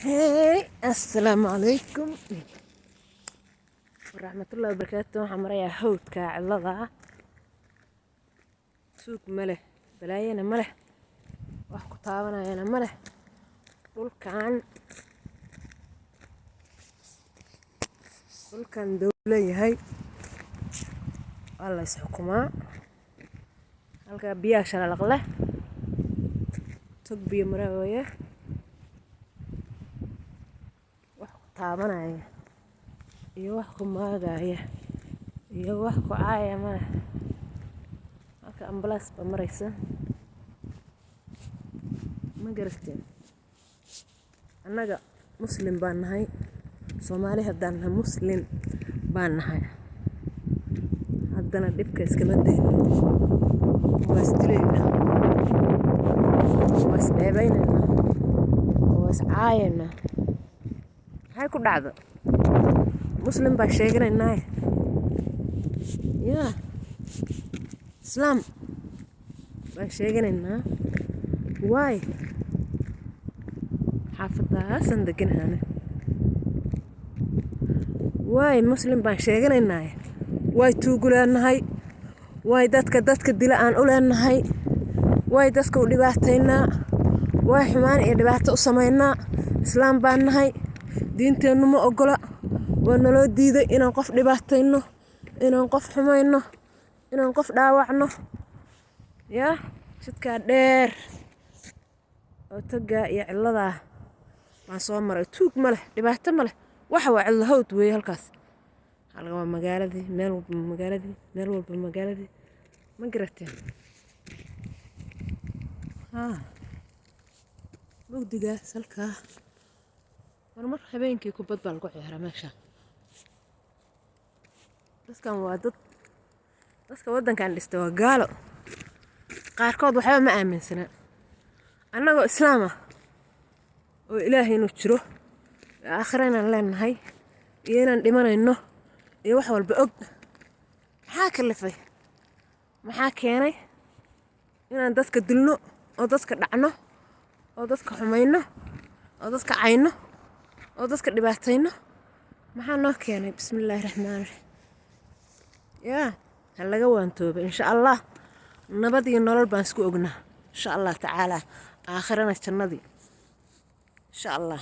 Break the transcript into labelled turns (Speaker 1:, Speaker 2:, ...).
Speaker 1: Hey, السلام عليكم ورحمة الله وبركاته. waxaan marayaa hawdka cilada suuq ma leh, balaayana ma leh, wax ku taabanayana ma leh. dhulkan dawla yahay waa la is xukumaa. halka biyaha shalaq leh tog biyo maraayo wax ku taabanaya iyo wax ku maagaya iyo wax ku caaya ma leh. halka ambalaas ba maraysa ma garateen. annaga muslim baan nahay, Soomaali haddaan nahay muslim baan nahay. haddana dhibka iskama dayno, waa isdilayna, waa isdheebaynayna, waa iscaayayna. maxay ku dhacdo? muslim baa sheeganaynaa yaa islaam baan sheeganaynaa. waay xaafadaasan deganaana waay muslim baan sheeganaynaa. waay tuuguleenahay, waay dadka dila aan u leenahay, waay dadka u dhibaataynaa, waay xumaan iyo dhibaato u samaynaa. islaam baan nahay, diinteennu ma ogola. waa naloo diiday inaan qof dhibaatayno, inaan qof xumayno, inaan qof dhaawacno. yaa jidkaa dheer oo tagaa iyo ciladaa baan soo maray. tuug ma leh, dhibaato ma leh, waxa waa cilo hawd weeye. halkaas halka waa magaaladii, meel walba magaaladii ma garateen. mugdigaas halkaa marmar habeenkii kubad baa lagu ciyaaraa meesha. dadkan waa dadka waddankan dhista waa gaalo. qaarkood waxba ma aaminsana. annagoo islaam ah oo ilaahay inuu jiro, aakhira inaan leenahay iyo inaan dhimanayno iyo wax walba og. maxaa kalifay? maxaa keenay inaan dadka dilno oo dadka dhacno oo dadka xumayno oo dadka cayno oo dadka dhibaatayno? maxaa noo keenay? bismillaahi raxmaani raxiim. yaa ha laga waantooba insha allah. nabad iyo nolol baan isku ognaa insha allah tacaala. aakhirana jannadii insha allah.